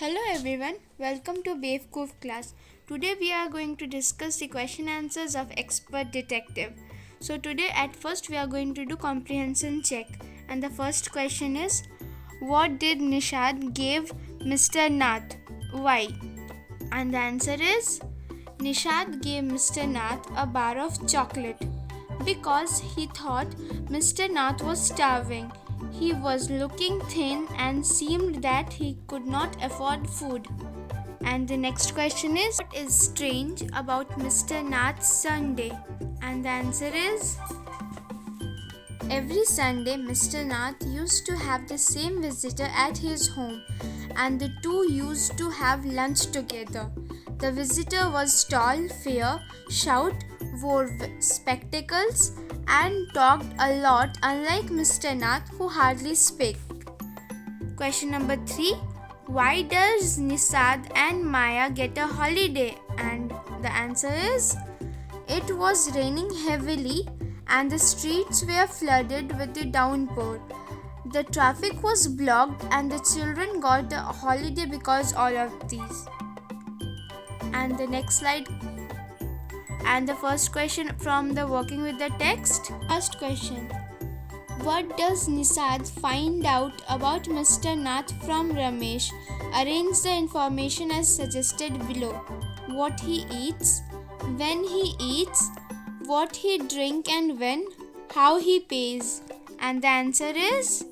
Hello everyone, welcome to Bevkoof class. Today we are going to discuss the question answers of expert detective. So today at first we are going to do comprehension check, and the first question is, what did Nissad give Mr Nath? Why? And the answer is, Nissad gave Mr Nath a bar of chocolate because he thought Mr Nath was starving. He was looking thin and seemed that he could not afford food. And the next question is, what is strange about Mr. Nath's Sunday? And the answer is, every Sunday Mr. Nath used to have the same visitor at his home, and the two used to have lunch together. The visitor was tall, fair, short, wore spectacles, and talked a lot, unlike Mr. Nath, who hardly spoke. Question number 3. Why does Nissad and Maya get a holiday? And the answer is, it was raining heavily and the streets were flooded with the downpour. The traffic was blocked and the children got a holiday because all of these. And the next slide. And the first question from the working with the text. First question. What does Nissad find out about Mr. Nath from Ramesh? Arrange the information as suggested below. What he eats, when he eats, what he drink and when, how he pays. And the answer is,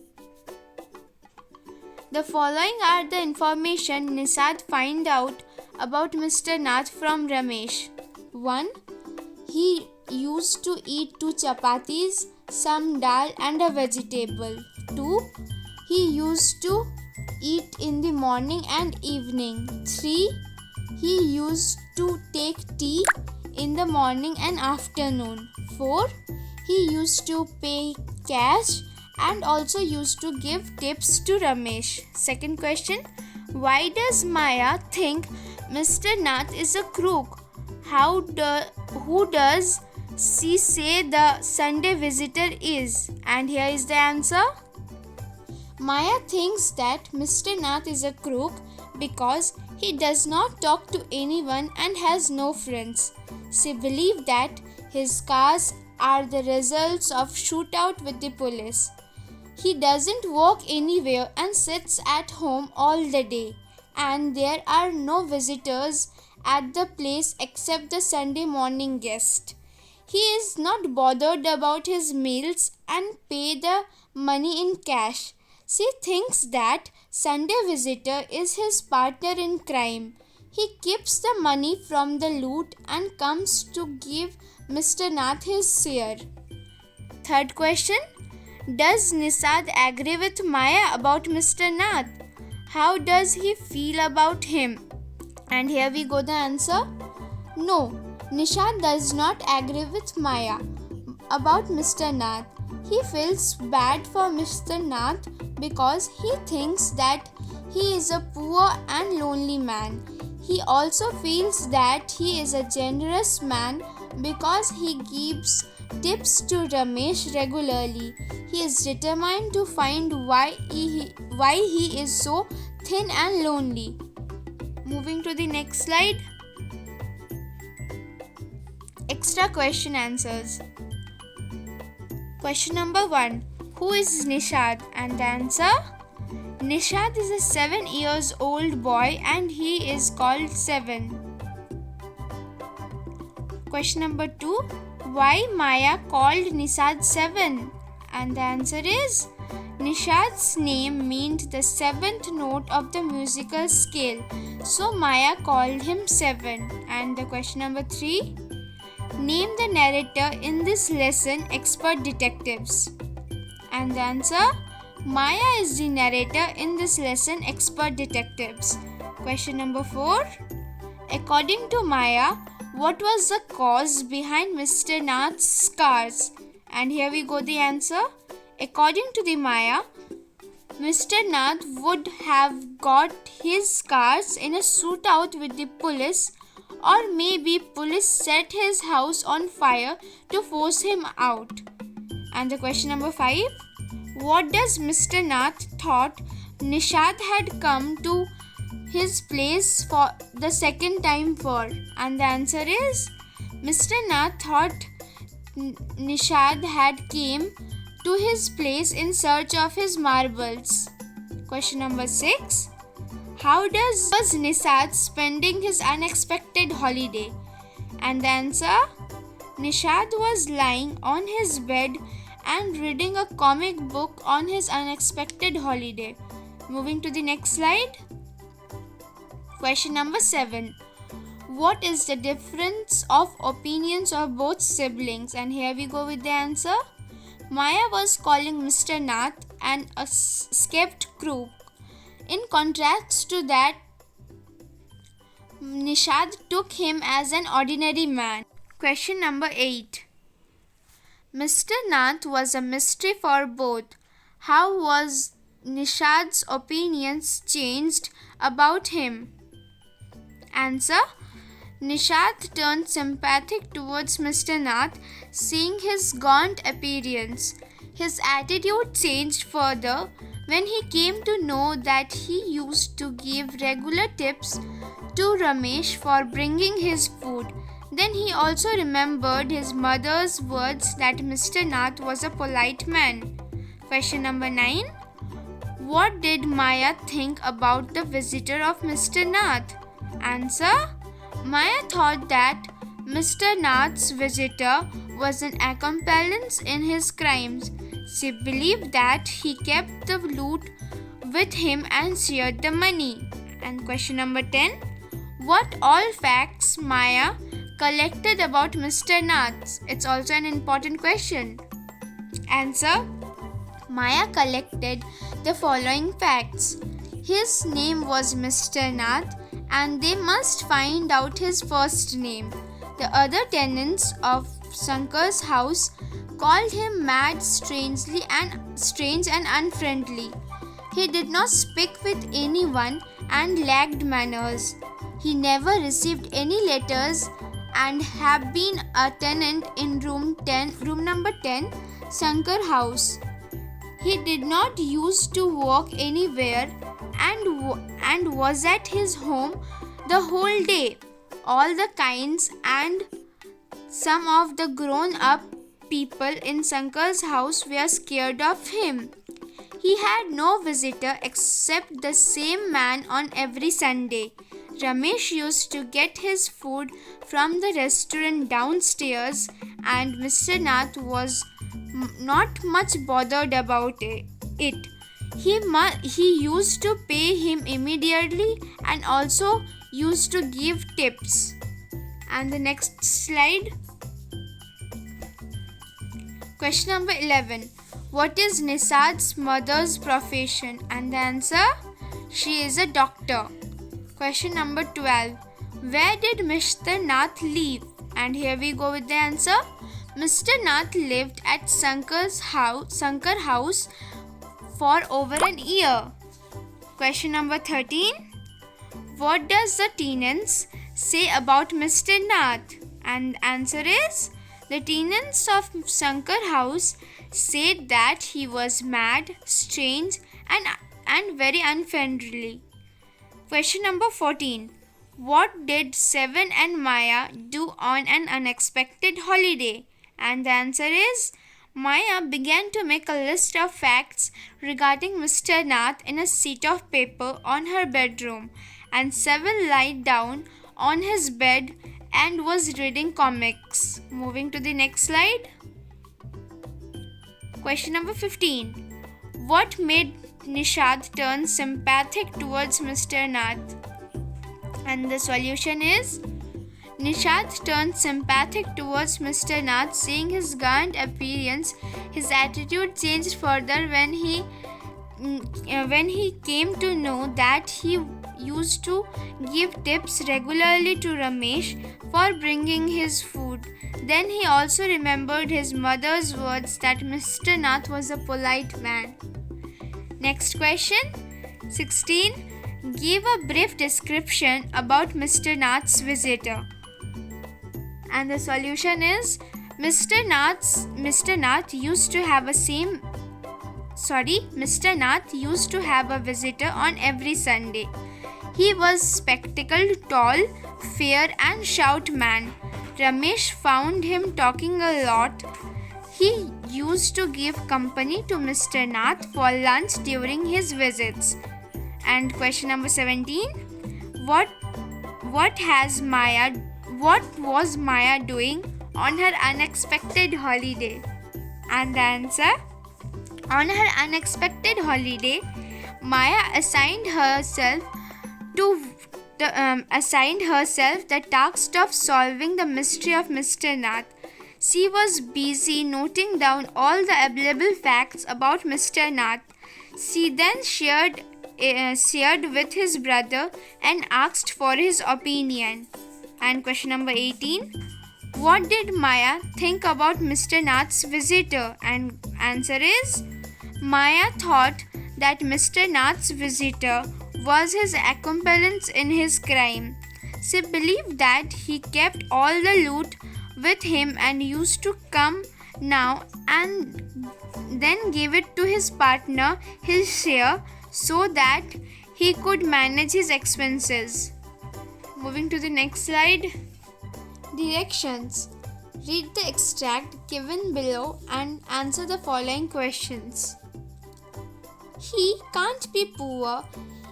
the following are the information Nissad find out about Mr. Nath from Ramesh. 1. He used to eat 2 chapatis, some dal and a vegetable. 2. He used to eat in the morning and evening. 3. He used to take tea in the morning and afternoon. 4. He used to pay cash and also used to give tips to Ramesh. Second question. Why does Maya think Mr. Nath is a crook? Who does she say the Sunday visitor is? And here is the answer. Maya thinks that Mr. Nath is a crook because he does not talk to anyone and has no friends. She believes that his scars are the results of shootout with the police. He doesn't walk anywhere and sits at home all the day, and there are no visitors at the place except the Sunday morning guest. He is not bothered about his meals and pay the money in cash. She thinks that Sunday visitor is his partner in crime. He keeps the money from the loot and comes to give Mr. Nath his share. Third question. Does Nissad agree with Maya about Mr. Nath? How does he feel about him? And here we go the answer. No, Nissad does not agree with Maya about Mr. Nath. He feels bad for Mr. Nath because he thinks that he is a poor and lonely man. He also feels that he is a generous man because he gives tips to Ramesh regularly. He is determined to find why he is so thin and lonely. Moving to the next slide. Extra question answers. Question number 1. Who is Nishad? And the answer, Nishad is a 7 years old boy and he is called 7. Question number 2. Why Maya called Nissad 7? And the answer is, Nishad's name meant the 7th note of the musical scale, so Maya called him 7. And the question number 3. Name the narrator in this lesson, Expert Detectives. And the answer, Maya is the narrator in this lesson, Expert Detectives. Question number 4. According to Maya, what was the cause behind Mr. Nath's scars? And here we go the answer. According to the Maya, Mr. Nath would have got his scars in a shootout with the police, or maybe police set his house on fire to force him out. And the question number 5. What does Mr. Nath thought Nissad had come to his place for the second time for? And the answer is Mr. Nath thought Nishad had came to his place in search of his marbles. Question number 6. How was Nissad spending his unexpected holiday? And the answer, Nishad was lying on his bed and reading a comic book on his unexpected holiday. Moving to the next slide. Question number 7. What is the difference of opinions of both siblings? And here we go with the answer. Maya was calling Mr. Nath a skept crook. In contrast to that, Nishad took him as an ordinary man. Question number 8. Mr. Nath was a mystery for both. How was Nishad's opinions changed about him? Answer. Nishad turned sympathetic towards Mr. Nath, seeing his gaunt appearance. His attitude changed further when he came to know that he used to give regular tips to Ramesh for bringing his food. Then he also remembered his mother's words that Mr. Nath was a polite man. Question number 9. What did Maya think about the visitor of Mr. Nath? Answer. Maya thought that Mr. Nath's visitor was an accomplice in his crimes. She believed that he kept the loot with him and shared the money. And question number 10. What all facts Maya collected about Mr. Nath? It's also an important question. Answer. Maya collected the following facts. His name was Mr. Nath and they must find out his first name. The other tenants of Shankar's house called him mad, strange and unfriendly. He did not speak with anyone and lacked manners. He never received any letters and have been a tenant in room number 10, Shankar house. He did not used to walk anywhere and was at his home the whole day. All the kinds and some of the grown-up people in Shankar's house were scared of him. He had no visitor except the same man on every Sunday. Ramesh used to get his food from the restaurant downstairs and Mr. Nath was not much bothered about it. He used to pay him immediately and also used to give tips. And the next slide. Question number 11. What is Nissad's mother's profession? And the answer, she is a doctor. Question number 12. Where did Mr. Nath live? And here we go with the answer. Mr. Nath lived at Shankar house for over an year. Question number 13. What does the tenants say about Mr. Nath? And answer is, the tenants of Shankar house said that he was mad, strange and very unfriendly. Question number 14. What did Seven and Maya do on an unexpected holiday? And the answer is, Maya began to make a list of facts regarding Mr. Nath in a sheet of paper on her bedroom, and Seven lied down on his bed and was reading comics. Moving to the next slide. Question number 15. What made Nishad turn sympathetic towards Mr. Nath? And the solution is, Nishad turned sympathetic towards Mr. Nath, seeing his gaunt appearance. His attitude changed further when he came to know that he used to give tips regularly to Ramesh for bringing his food. Then he also remembered his mother's words that Mr. Nath was a polite man. Next question. 16. Give a brief description about Mr. Nath's visitor. And the solution is, Mr. Nath used to have a visitor on every Sunday. He was spectacled, tall, fair and stout man. Ramesh found him talking a lot. He used to give company to Mr. Nath for lunch during his visits. And question number 17. What was Maya doing on her unexpected holiday? And the answer: on her unexpected holiday, Maya assigned herself the task of solving the mystery of Mr. Nath. She was busy noting down all the available facts about Mr. Nath. She then shared with his brother and asked for his opinion. And question number 18. What did Maya think about Mr. Nath's visitor? And answer is: Maya thought that Mr. Nath's visitor was his accomplice in his crime. She believed that he kept all the loot with him and used to come now and then give it to his partner, his share, so that he could manage his expenses. Moving to the next slide. Directions. Read the extract given below and answer the following questions. He can't be poor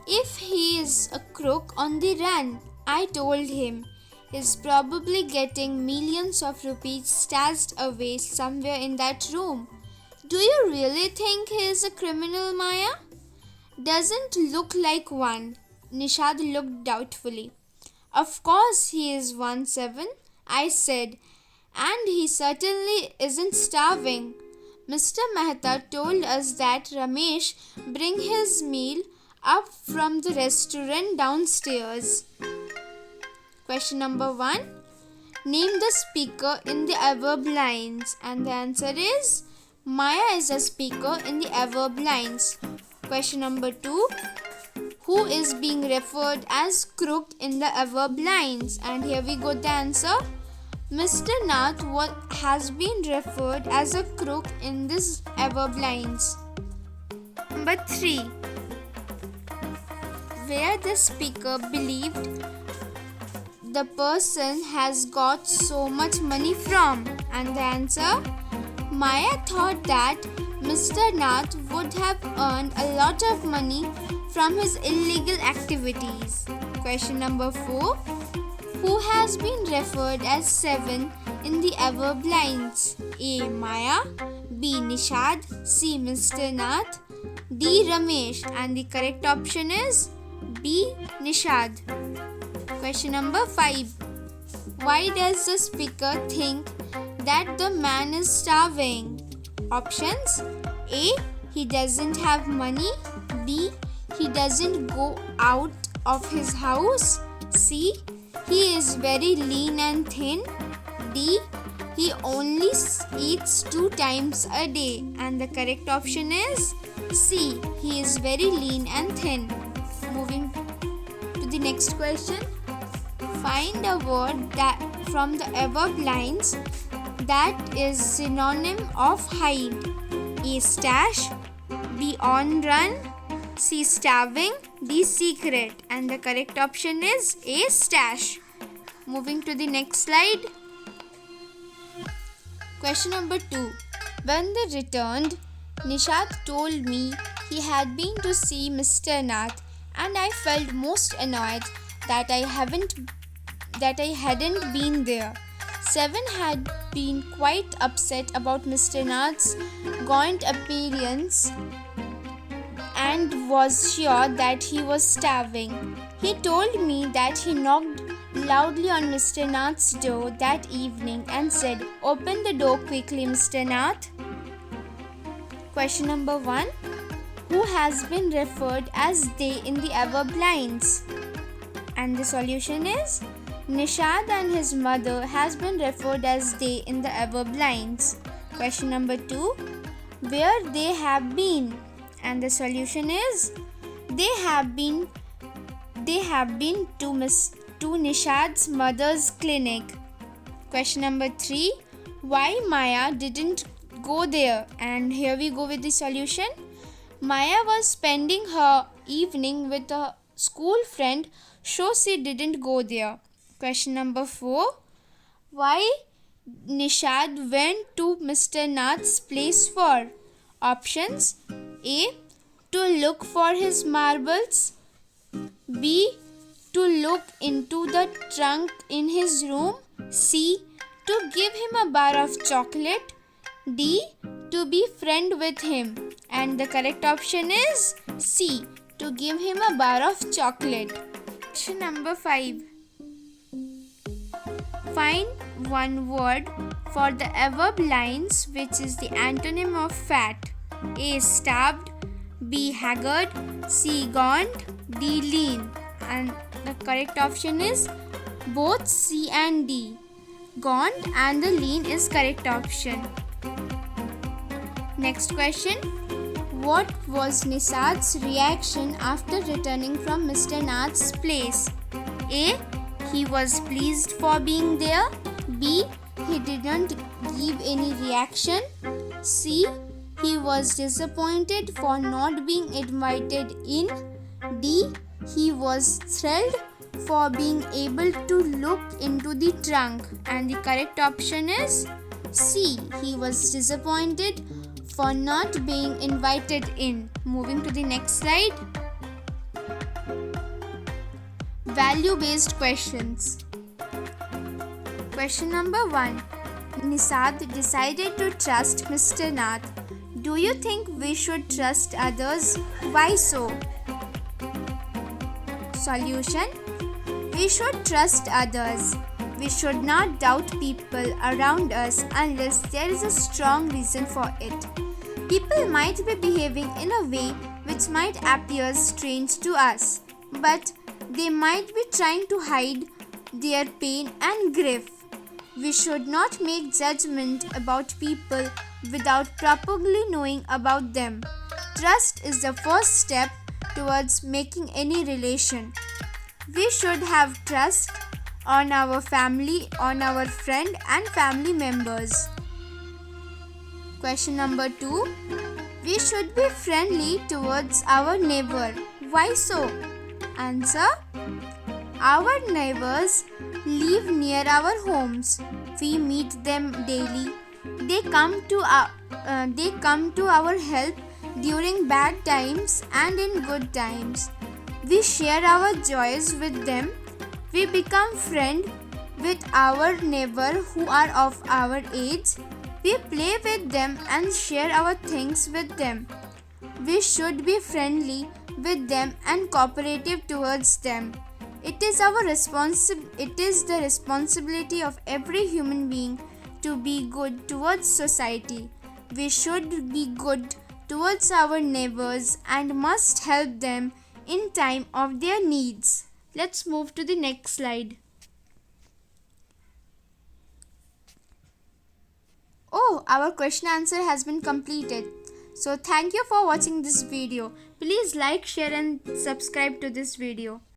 if he is a crook on the run. I told him. He's probably getting millions of rupees stashed away somewhere in that room. Do you really think he is a criminal, Maya? Doesn't look like one. Nishad looked doubtfully. Of course he is 1-7, I said, and he certainly isn't starving. Mr. Mehta told us that Ramesh bring his meal up from the restaurant downstairs. Question number 1. Name the speaker in the adverb lines. And the answer is: Maya is a speaker in the adverb lines. Question number 2. Who is being referred as crook in the adverb lines? And here we got the answer. Mr. Nath has been referred as a crook in this adverb lines. Number 3. Where the speaker believed the person has got so much money from? And the answer: Maya thought that Mr. Nath would have earned a lot of money from his illegal activities. Question number 4. Who has been referred as 7 in the adverb lines? A. Maya, B. Nishad, C. Mr. Nath, D. Ramesh. And the correct option is B. Nishad. Question number 5. Why does the speaker think that the man is starving? Options: A. He doesn't have money, B. He doesn't go out of his house, C. He is very lean and thin, D. He only eats 2 times a day. And the correct option is C. He is very lean and thin. Moving to the next question. Find a word that from the above lines that is synonym of hide. A. Stash, B. On run, C. Starving, D. Secret. And the correct option is A. Stash. Moving to the next slide. Question number 2. When they returned, Nishad told me he had been to see Mr. Nath, and I felt most annoyed that I hadn't been there. 7 had been quite upset about Mr. Nath's gaunt appearance and was sure that he was starving. He told me that he knocked loudly on Mr. Nath's door that evening and said, "Open the door quickly, Mr. Nath." Question number 1. Who has been referred as they in the above lines? And the solution is Nishad and his mother has been referred as they in the above lines. Question number 2. Where they have been? And the solution is they have been to Nishad's mother's clinic. Question number 3. Why Maya didn't go there? And here we go with the solution. Maya was spending her evening with a school friend, so she didn't go there. Question number 4. Why Nishad went to Mr. Nath's place for? Options: A. To look for his marbles. B. To look into the trunk in his room. C. To give him a bar of chocolate. D. To be friend with him. And the correct option is C. To give him a bar of chocolate. Question number 5. Find one word for the above lines which is the antonym of fat. A. Starved. B. Haggard. C. Gaunt. D. Lean. And the correct option is both C and D. Gaunt and the lean is correct option. Next question. What was Nissad's reaction after returning from Mr. Nath's place? A. He was pleased for being there. B. He didn't give any reaction. C. He was disappointed for not being invited in. D. He was thrilled for being able to look into the trunk. And the correct option is C. He was disappointed for not being invited in. Moving to the next slide. Value-based questions. Question number 1. Nissad decided to trust Mr. Nath. Do you think we should trust others? Why so? Solution: we should trust others. We should not doubt people around us unless there is a strong reason for it. People might be behaving in a way which might appear strange to us, but they might be trying to hide their pain and grief. We should not make judgment about people without properly knowing about them. Trust is the first step towards making any relation. We should have trust on our family, on our friend and family members. Question number 2. We should be friendly towards our neighbor. Why so? Answer: our neighbors live near our homes. We meet them daily. They come to our help during bad times and in good times. We share our joys with them. We become friends with our neighbor who are of our age. We play with them and share our things with them. We should be friendly with them and cooperative towards them. It is the responsibility of every human being to be good towards society. We should be good towards our neighbors and must help them in time of their needs. Let's move to the next slide. Oh, our question answer has been completed. So thank you for watching this video. Please like, share and subscribe to this video.